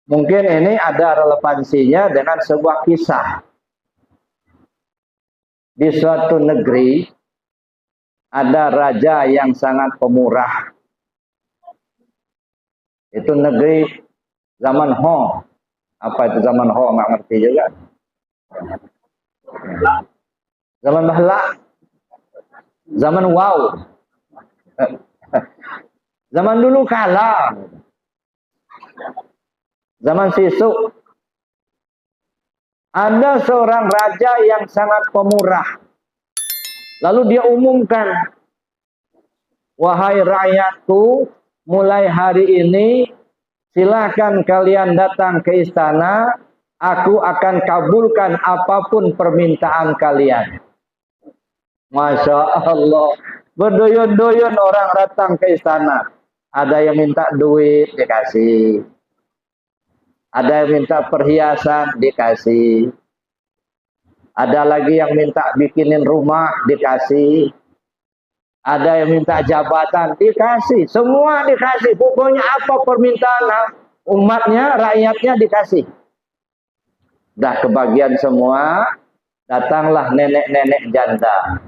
Mungkin ini ada relevansinya dengan sebuah kisah. Di suatu negeri ada raja yang sangat pemurah. Itu negeri zaman Ho. Apa itu zaman Ho? Nggak ngerti juga. Zaman Bahla. Zaman Wow. Zaman dulu kala. Zaman Sisuk. Ada seorang raja yang sangat pemurah. Lalu dia umumkan, wahai rakyatku, mulai hari ini silakan kalian datang ke istana, aku akan kabulkan apapun permintaan kalian. Masya Allah, berdoyon-doyon orang datang ke istana. Ada yang minta duit, dikasih. Ada yang minta perhiasan, dikasih. Ada lagi yang minta bikinin rumah, dikasih. Ada yang minta jabatan, dikasih. Semua dikasih. Pokoknya apa permintaan umatnya, rakyatnya dikasih. Dah kebagian semua, datanglah nenek-nenek janda.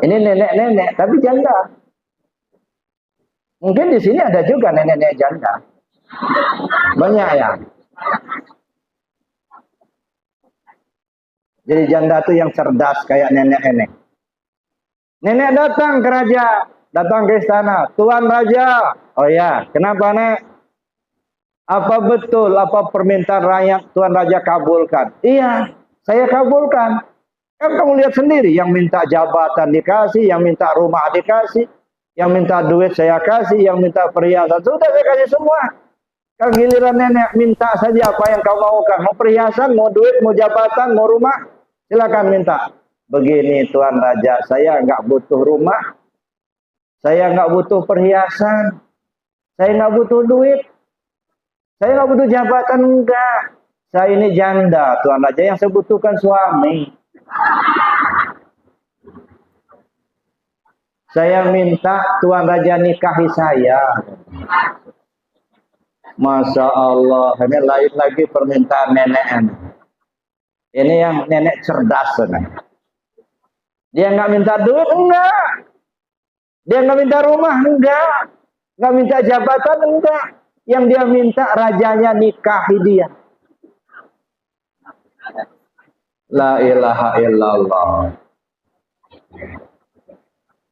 Ini nenek-nenek, tapi janda. Mungkin di sini ada juga nenek-nenek janda. Banyak ya. Jadi janda itu yang cerdas kayak nenek-nenek. Nenek datang ke raja, datang ke istana. Tuan raja, oh ya, kenapa nek? Apa betul apa permintaan rakyat Tuan raja kabulkan? Iya, saya kabulkan. Kan kamu lihat sendiri, yang minta jabatan dikasih, yang minta rumah dikasih, yang minta duit saya kasih, yang minta perhiasan sudah saya kasih semua. Kan giliran nenek minta saja apa yang kau maukan, mau perhiasan, mau duit, mau jabatan, mau rumah, silakan minta. Begini Tuan Raja, saya nggak butuh rumah, saya nggak butuh perhiasan, saya nggak butuh duit, saya nggak butuh jabatan, enggak. Saya ini janda Tuan Raja, yang saya butuhkan suami. Saya minta Tuan Raja nikahi saya. Masya Allah, ini lain lagi permintaan nenek. Ini yang nenek cerdas. Dia nggak minta duit, enggak. Dia nggak minta rumah, enggak. Nggak minta jabatan, enggak. Yang dia minta rajanya nikahi dia. La ilaha illallah.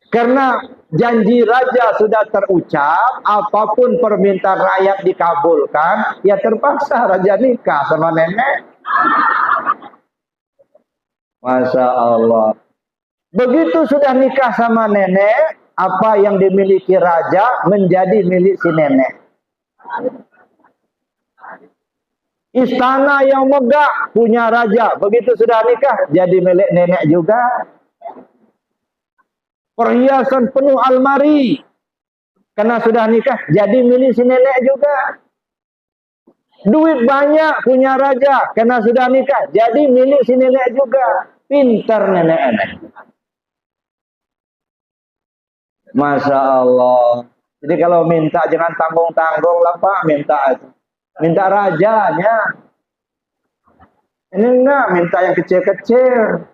Karena janji raja sudah terucap, apapun permintaan rakyat dikabulkan, ya terpaksa raja nikah sama nenek. Masya Allah. Begitu sudah nikah sama nenek, apa yang dimiliki raja menjadi milik si nenek. Istana yang megah punya raja, begitu sudah nikah jadi milik nenek juga. Perhiasan penuh almari, karena sudah nikah jadi milik si nenek juga. Duit banyak punya raja, karena sudah nikah jadi milik si nenek juga. Pintar nenek-nenek. Masya Allah. Jadi kalau minta jangan tanggung-tanggung lah Pak, minta rajanya. Ini enggak, minta yang kecil-kecil.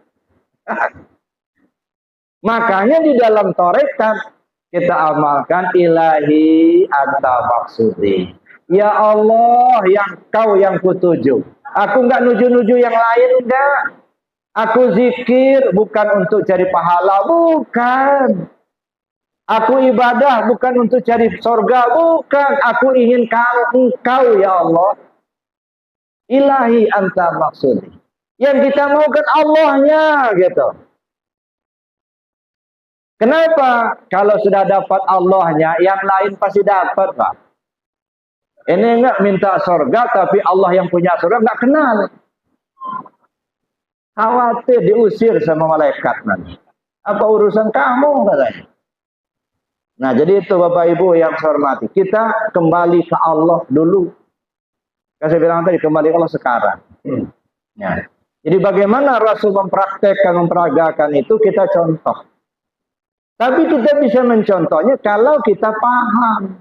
Makanya di dalam tarekat kita amalkan ilahi anta maksudi. Ya Allah, yang kau yang kutuju. Aku enggak nuju-nuju yang lain, enggak. Aku zikir bukan untuk cari pahala, bukan. Aku ibadah bukan untuk cari surga, bukan. Aku ingin engkau ya Allah. Ilahi anta maksudi. Yang kita maukan Allahnya gitu. Kenapa? Kalau sudah dapat Allahnya, yang lain pasti dapat, Pak. Ini enggak minta surga, tapi Allah yang punya surga enggak kenal. Khawatir diusir sama malaikat nanti. Apa urusan kamu katanya? Nah, jadi itu Bapak Ibu yang saya hormati. Kita kembali ke Allah dulu. Saya bilang tadi kembali ke Allah sekarang. Ya. Jadi bagaimana Rasul mempraktekkan, memperagakan itu kita contoh. Tapi kita bisa mencontohnya kalau kita paham.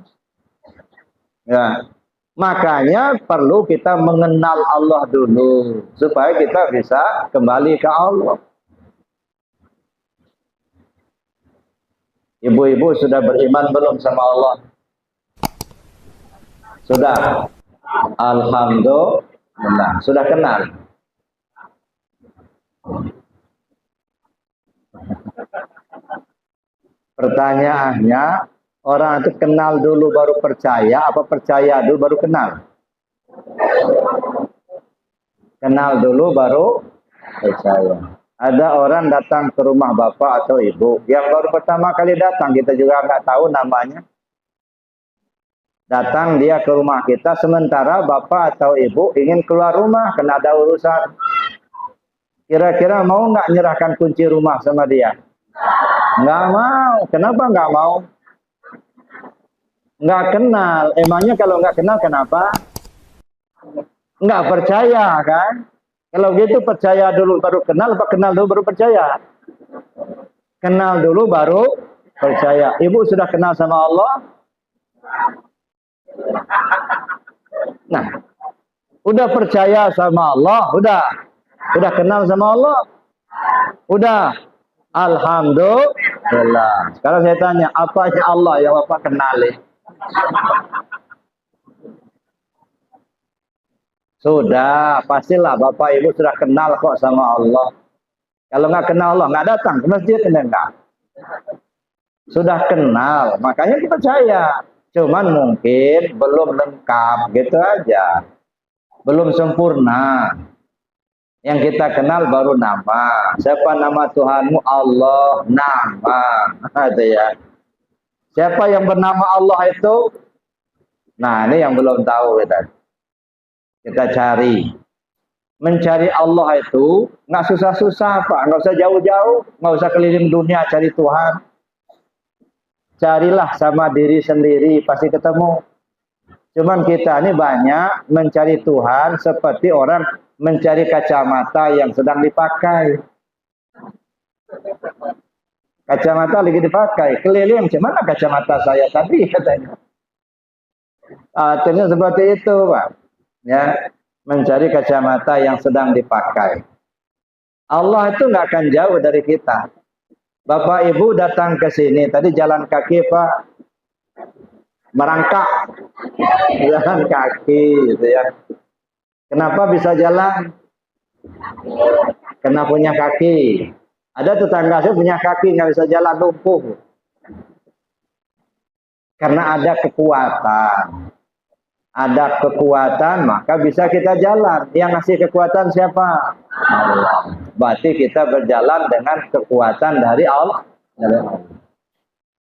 Ya. Makanya perlu kita mengenal Allah dulu supaya kita bisa kembali ke Allah. Ibu-ibu sudah beriman belum sama Allah? Sudah. Alhamdulillah. Sudah kenal. Pertanyaannya, orang itu kenal dulu baru percaya, apa percaya dulu baru kenal? Kenal dulu baru percaya. Ada orang datang ke rumah bapak atau ibu, yang baru pertama kali datang, kita juga nggak tahu namanya. Datang dia ke rumah kita, sementara bapak atau ibu ingin keluar rumah, kena ada urusan. Kira-kira mau nggak nyerahkan kunci rumah sama dia? Nggak mau. Kenapa nggak mau? Nggak kenal. Emangnya kalau nggak kenal kenapa? Nggak percaya kan? Kalau gitu percaya dulu baru kenal, apa kenal dulu baru percaya? Kenal dulu baru percaya. Ibu sudah kenal sama Allah? Nah, udah percaya sama Allah, udah kenal sama Allah, udah. Alhamdulillah. Sekarang saya tanya, apanya Allah yang Bapak kenali? Sudah, pastilah Bapak Ibu sudah kenal kok sama Allah. Kalau nggak kenal Allah, nggak datang ke masjid, enggak. Sudah kenal, makanya kita percaya. Cuman mungkin belum lengkap, gitu aja. Belum sempurna. Yang kita kenal baru nama. Siapa nama Tuhanmu? Allah, nama. Itu ya. Siapa yang bernama Allah itu? Nah, ini yang belum tahu kita cari. Mencari Allah itu nggak susah-susah, Pak. Nggak usah jauh-jauh, nggak usah keliling dunia cari Tuhan. Carilah sama diri sendiri, pasti ketemu. Cuman kita ini banyak mencari Tuhan seperti orang mencari kacamata yang sedang dipakai. Kacamata lagi dipakai, keliling, gimana kacamata saya tadi katanya. Artinya seperti itu, Pak. Ya, mencari kacamata yang sedang dipakai. Allah itu nggak akan jauh dari kita. Bapak Ibu datang ke sini, tadi jalan kaki Pak, merangkak, jalan kaki, gitu ya. Kenapa bisa jalan? Karena punya kaki. Ada tetangga saya punya kaki nggak bisa jalan, lumpuh. Karena ada kekuatan. Ada kekuatan, maka bisa kita jalan. Yang ngasih kekuatan siapa? Allah. Berarti kita berjalan dengan kekuatan dari Allah.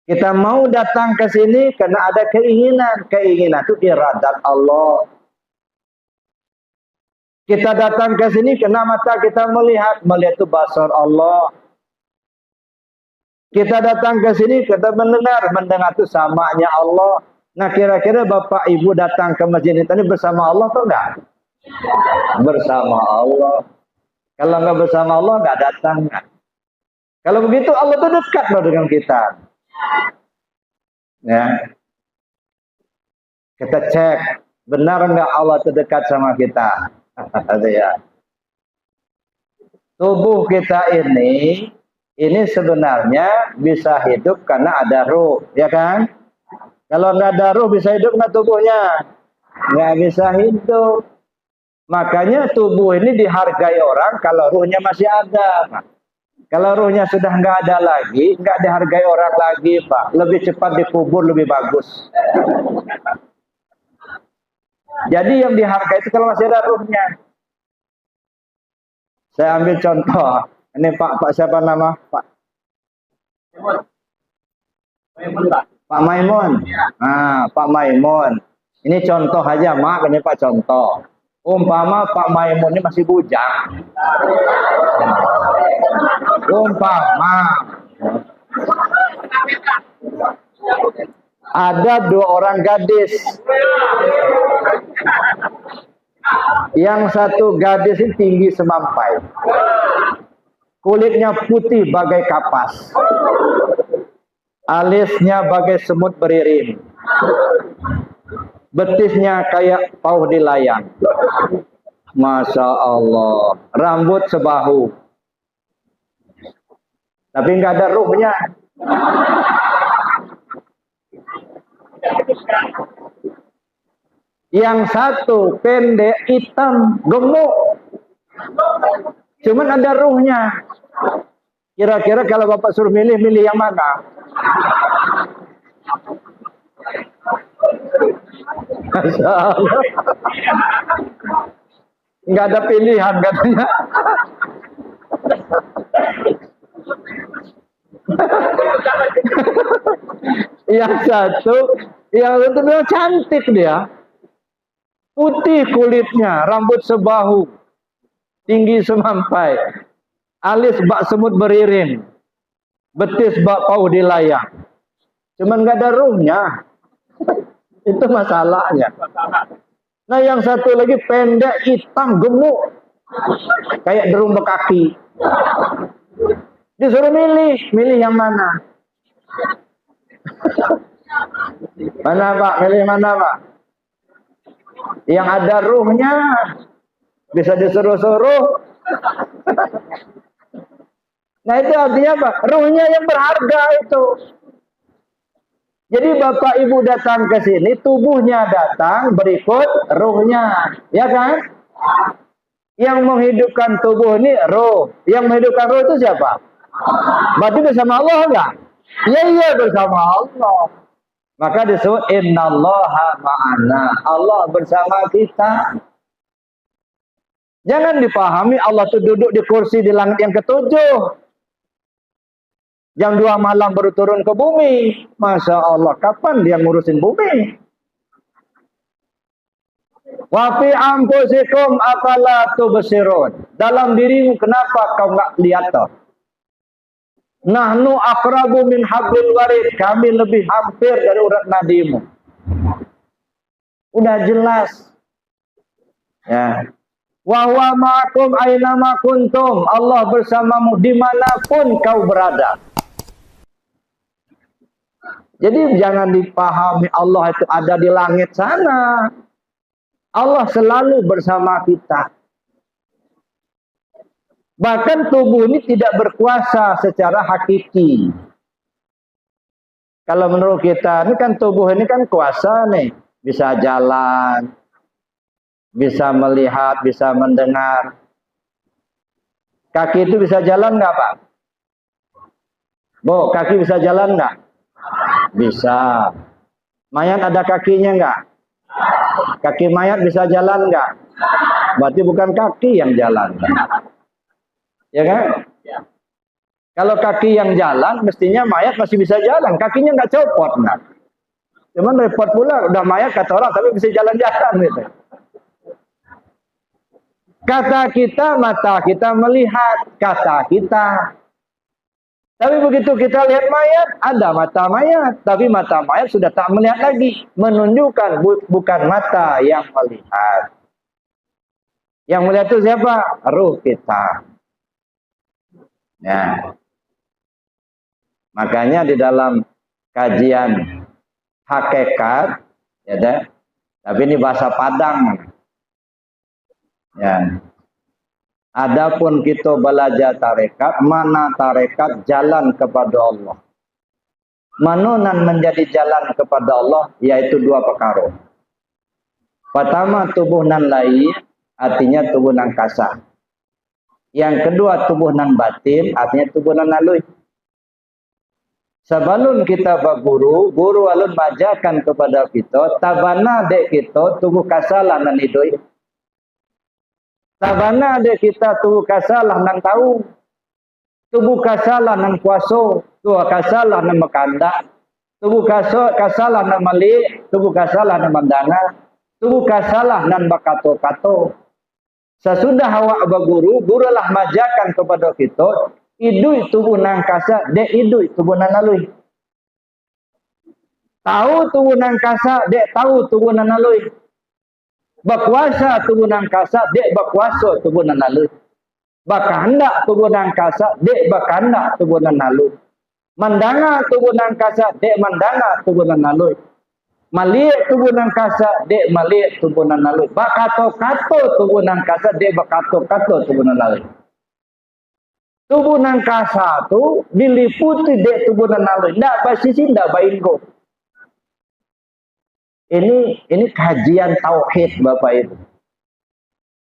Kita mau datang ke sini karena ada keinginan. Keinginan itu iradat Allah. Kita datang ke sini karena mata kita melihat. Melihat itu basar Allah. Kita datang ke sini kita mendengar. Mendengar itu samanya Allah. Nah, kira-kira Bapak Ibu datang ke masjid ini bersama Allah atau enggak? Bersama Allah. Kalau enggak bersama Allah, enggak datang. Kalau begitu Allah itu dekat loh dengan kita. Ya. Kita cek, benar enggak Allah itu dekat sama kita? Ya. Tubuh kita ini sebenarnya bisa hidup karena ada ruh, ya kan? Kalau nggak ada ruh bisa hidup nggak tubuhnya? Nggak bisa hidup. Makanya tubuh ini dihargai orang kalau ruhnya masih ada. Kalau ruhnya sudah nggak ada lagi, nggak dihargai orang lagi, Pak. Lebih cepat dikubur lebih bagus. Jadi yang dihargai itu kalau masih ada ruhnya. Saya ambil contoh. Ini Pak siapa nama Pak? Pak Maimun. Nah, Pak Maimun. Ini contoh aja, Mak. Ini Pak contoh. Umpama Pak Maimun ini masih bujang. Umpama ada 2 orang gadis. Yang satu gadis ini tinggi semampai. Kulitnya putih bagai kapas. Alisnya bagai semut beririm. betisnya kayak pauh di layang. Masya Allah, rambut sebahu, tapi nggak ada ruhnya. Yang satu pendek, hitam, gemuk, cuman ada ruhnya. Kira-kira kalau Bapak suruh milih, milih yang mana? Masya Allah. Nggak ada pilihan katanya. Yang satu memang cantik dia. Putih kulitnya, rambut sebahu, tinggi semampai, alis bak semut beriring, betis bak pauh di layang. Cuman nggak ada ruhnya. Itu masalahnya. Nah yang satu lagi pendek, hitam, gemuk, kayak derung bekaki. Disuruh milih yang mana? Mana Pak? Milih mana Pak? Yang ada ruhnya, bisa disuruh-suruh. Nah itu artinya apa? Ruhnya yang berharga itu. Jadi Bapak Ibu datang ke sini, tubuhnya datang, berikut ruhnya, ya kan? Yang menghidupkan tubuh ini roh. Yang menghidupkan roh itu siapa? Berarti bersama Allah enggak? Iya bersama Allah. Maka disebut innallaha ma'ana. Allah bersama kita. Jangan dipahami Allah itu duduk di kursi di langit yang ketujuh. Jam 2 malam baru turun ke bumi. Masya Allah, kapan dia ngurusin bumi? Wa fi anfusikum afala tubsirun. Dalam dirimu kenapa kau enggak lihat toh? Nahnu aqrabu min hablil warid. Kami lebih hampir dari urat nadimu. Udah jelas. Ya. Wa huwa ma'akum aina ma kuntum. Allah bersamamu dimanapun kau berada. Jadi jangan dipahami Allah itu ada di langit sana. Allah selalu bersama kita. Bahkan tubuh ini tidak berkuasa secara hakiki. Kalau menurut kita, ini kan tubuh ini kan kuasa nih. Bisa jalan, bisa melihat, bisa mendengar. Kaki itu bisa jalan nggak Pak? Bu, kaki bisa jalan nggak? Bisa. Mayat ada kakinya nggak? Kaki mayat bisa jalan nggak? Berarti bukan kaki yang jalan. Ya kan? Kalau kaki yang jalan, mestinya mayat masih bisa jalan. Kakinya nggak copot. Nah. Cuman repot pula, udah mayat kata orang, tapi bisa jalan-jalan gitu. Kata kita, mata kita melihat. Kata kita. Tapi begitu kita lihat mayat, ada mata mayat. Tapi mata mayat sudah tak melihat lagi. Menunjukkan bukan mata yang melihat. Yang melihat itu siapa? Ruh kita. Ya. Makanya di dalam kajian hakikat, ya deh. Tapi ini bahasa Padang. Ya. Adapun kita belajar tarekat, mana tarekat jalan kepada Allah. Manunan menjadi jalan kepada Allah, yaitu dua perkara. Pertama, tubuh nan lain, artinya tubuh nan kasar. Yang kedua, tubuh nan batin, artinya tubuh nan alui. Sebelum kita berguru, guru alun majakan kepada kita, tabana dek kita, tubuh kasalah nan idoi. Tabana dek kita, tubuh kasalah nan tahu. Tubuh kasalah nan kuaso, tubuh kasalah nan makanda. Tubuh kasalah nan mali, tubuh kasalah nan mandana. Tubuh kasalah nan bakato-kato. Sesudah awak berguru, gurulah majakan kepada kita, idui tubuh nang kasa, dek idui tubuh nang alui. Tahu tubuh nang kasa, dek tahu tubuh nang alui. Berkuasa tubuh nang kasa, dek berkuasa tubuh nang alui. Berkehendak tubuh nang kasa, dek berkehendak tubuh nang alui. Mendanga tubuh nang kasa, dek mendanga tubuh nang alui. Maliek tubunan kasa dek maliek tubunan nalui. Bakato-kato tubunan kasa dek bakato-kato tubunan nalui. Tubunan kasa tu diliputi dek tubunan nalui. Ndak basisi ndak bainggo. Ini kajian tauhid Bapak Ibu.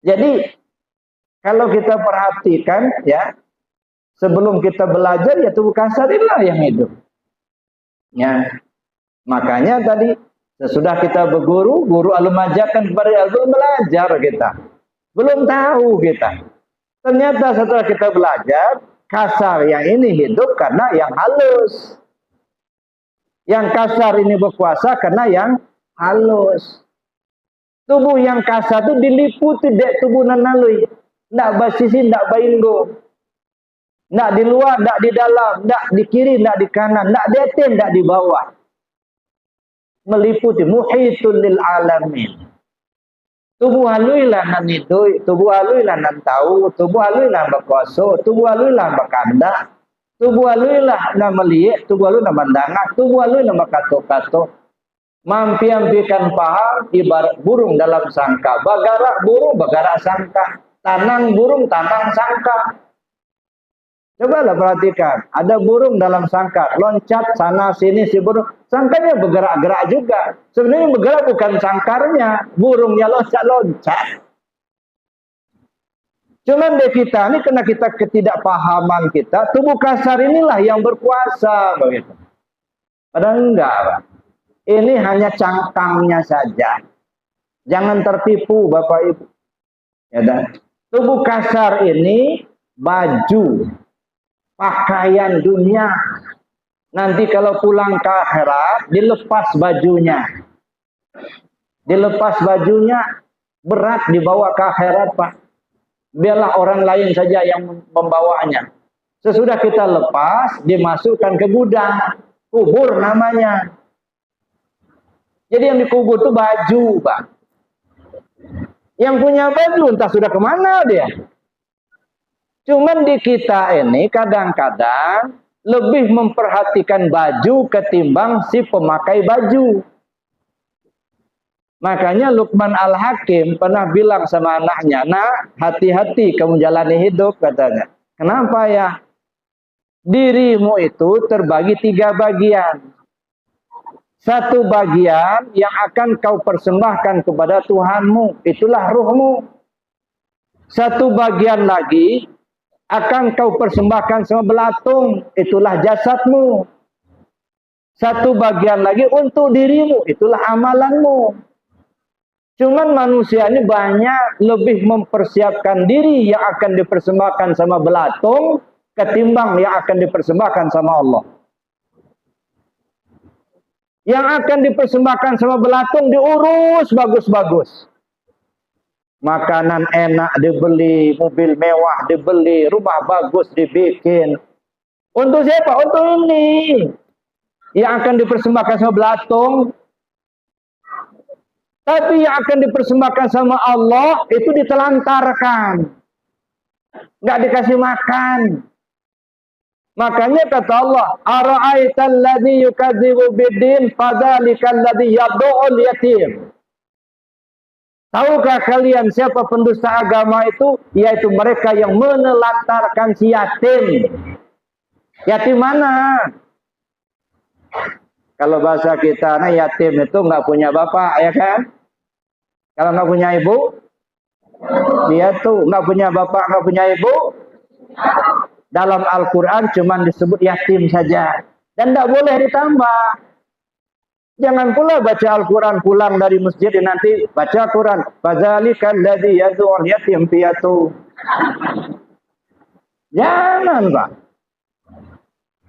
Jadi kalau kita perhatikan ya, sebelum kita belajar ya tubuh kasar inilah yang hidup. Ya. Makanya tadi sesudah kita berguru, guru alumajakan kepada belum belajar kita. Belum tahu kita. Ternyata setelah kita belajar, kasar yang ini hidup karena yang halus. Yang kasar ini berkuasa karena yang halus. Tubuh yang kasar itu diliputi dek tubuh nanalui. Ndak basisi, ndak bainggo. Ndak di luar, ndak di dalam, ndak di kiri, ndak di kanan, ndak di atas, ndak di bawah. Meliputi muhitul lil alamin. Tubuh haluilah nan hidui, tubuh haluilah nan tahu, tubuh haluilah berkuasa, tubuh haluilah berkandak, tubuh haluilah nan melihat, tubuh haluilah mandangak, tubuh haluilah berkato-kato. Mampi-ampikan paham ibarat burung dalam sangka, bagarak burung bagarak sangka, tanang burung tanang sangka. Cobalah perhatikan, ada burung dalam sangkar, loncat sana sini si burung, sangkarnya bergerak-gerak juga. Sebenarnya bergerak bukan sangkarnya, burungnya loncat-loncat. Cuman di kita ini karena kita ketidakpahaman kita, tubuh kasar inilah yang berkuasa begitu. Padahal enggak, Pak. Ini hanya cangkangnya saja. Jangan tertipu Bapak Ibu. Ya dan tubuh kasar ini baju pakaian dunia. Nanti kalau pulang ke akhirat dilepas bajunya. Dilepas bajunya berat dibawa ke akhirat, Pak. Biarlah orang lain saja yang membawanya. Sesudah kita lepas dimasukkan ke gudang, kubur namanya. Jadi yang dikubur itu baju, Pak. Yang punya baju entah sudah kemana dia. Cuman di kita ini kadang-kadang lebih memperhatikan baju ketimbang si pemakai baju. Makanya Luqman Al-Hakim pernah bilang sama anaknya, "Nak, hati-hati kamu jalani hidup," katanya. Kenapa ya? Dirimu itu terbagi 3 bagian. Satu bagian yang akan kau persembahkan kepada Tuhanmu, itulah ruhmu. Satu bagian lagi akan kau persembahkan sama belatung, itulah jasadmu. Satu bagian lagi untuk dirimu, itulah amalanmu. Cuman manusia ini banyak lebih mempersiapkan diri yang akan dipersembahkan sama belatung ketimbang yang akan dipersembahkan sama Allah. Yang akan dipersembahkan sama belatung diurus bagus-bagus. Makanan enak dibeli, mobil mewah dibeli, rumah bagus dibikin. Untuk siapa? Untuk ini. Yang akan dipersembahkan sama belatung. Tapi yang akan dipersembahkan sama Allah itu ditelantarkan. Nggak dikasih makan. Makanya kata Allah, "Ara'aital ladzi yukadzibu biddin fadzalikal ladzi yad'ul yatim." Tahukah kalian siapa pendusta agama itu? Yaitu mereka yang menelantarkan si yatim. Yatim mana? Kalau bahasa kita, nah yatim itu nggak punya bapak, ya kan? Kalau nggak punya ibu, dia tuh nggak punya bapak, nggak punya ibu. Dalam Al-Quran cuma disebut yatim saja. Dan tidak boleh ditambah. Jangan pula baca Al-Quran pulang dari masjid nanti baca Quran. Fadzalikal ladzi yad'ul yatim piatu. Jangan, Pak.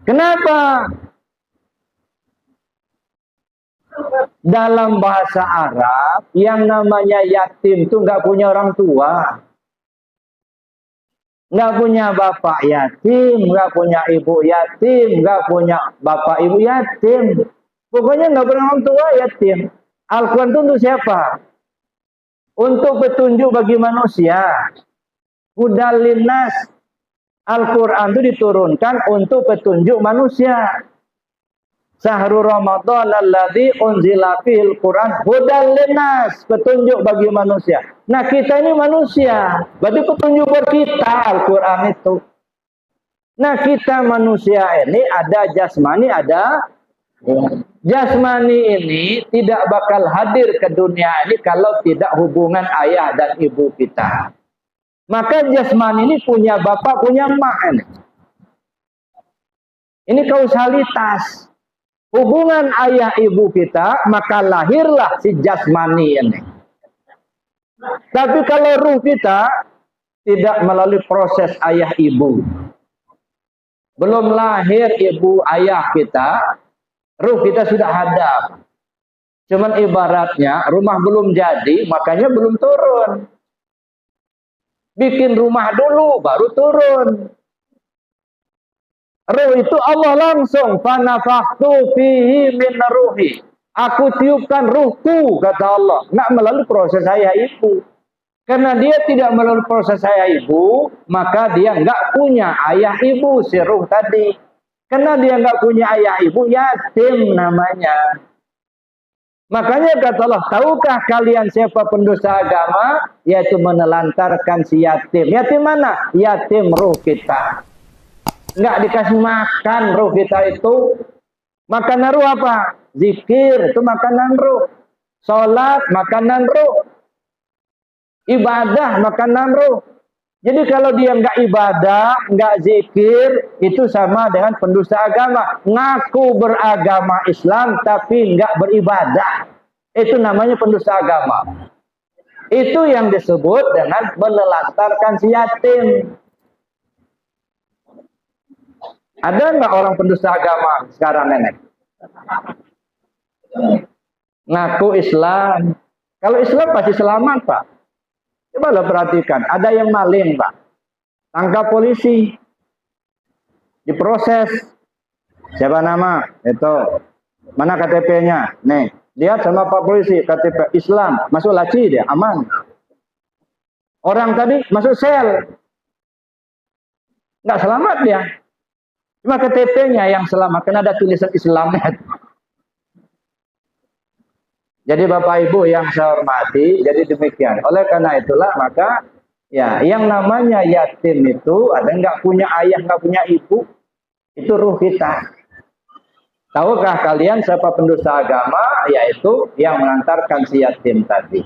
Kenapa? Dalam bahasa Arab yang namanya yatim itu nggak punya orang tua. Nggak punya bapak yatim, nggak punya ibu yatim, nggak punya bapak ibu yatim. Pokoknya nggak punya orang tua yatim. Al-Quran itu untuk siapa? Untuk petunjuk bagi manusia. Hudal linnas. Al-Quran itu diturunkan untuk petunjuk manusia. Syahrul Ramadan alladzi unzila fihil Quran hudan linnas, petunjuk bagi manusia. Nah, kita ini manusia, berarti petunjuk buat kita Al-Quran itu. Nah, kita manusia ini ada jasmani, ada jasmani ini tidak bakal hadir ke dunia ini kalau tidak hubungan ayah dan ibu kita. Maka jasmani ini punya bapak, punya emak ini. Ini kausalitas. Hubungan ayah ibu kita, maka lahirlah si jasmani ini. Tapi kalau ruh kita tidak melalui proses ayah ibu, belum lahir ibu ayah kita, ruh kita sudah hadap. Cuman ibaratnya rumah belum jadi, makanya belum turun. Bikin rumah dulu, baru turun. Ruh itu Allah langsung, fanafakhtu fihi min ruhi. Aku tiupkan ruhku, kata Allah. Nggak melalui proses ayah ibu. Karena dia tidak melalui proses ayah ibu, maka dia nggak punya ayah ibu, si ruh tadi. Karena dia nggak punya ayah ibu, yatim namanya. Makanya kata Allah, tahukah kalian siapa pendosa agama? Yaitu menelantarkan si yatim. Yatim mana? Yatim ruh kita. Nggak dikasih makan ruh kita itu. Makanan ruh apa? Zikir, itu makanan ruh. Sholat, makanan ruh. Ibadah, makanan ruh. Jadi kalau dia nggak ibadah, nggak zikir, itu sama dengan pendusta agama. Ngaku beragama Islam, tapi nggak beribadah. Itu namanya pendusta agama. Itu yang disebut dengan menelantarkan si yatim. Ada nggak orang pendusta agama sekarang nenek? Ngaku Islam. Kalau Islam pasti selamat, Pak. Coba lo perhatikan. Ada yang maling, Pak. Tangkap polisi. Diproses. Siapa nama? Itu. Mana KTP-nya? Nih. Lihat sama Pak polisi. KTP Islam. Masuk laci dia. Aman. Orang tadi masuk sel. Nggak selamat dia. Cuma KTP-nya yang selamat, karena ada tulisan Islamnya. Jadi Bapak Ibu yang saya hormati, jadi demikian. Oleh karena itulah maka ya yang namanya yatim itu ada nggak punya ayah, nggak punya ibu, itu ruh kita. Tahukah kalian siapa pendusta agama? Yaitu yang mengantarkan si yatim tadi.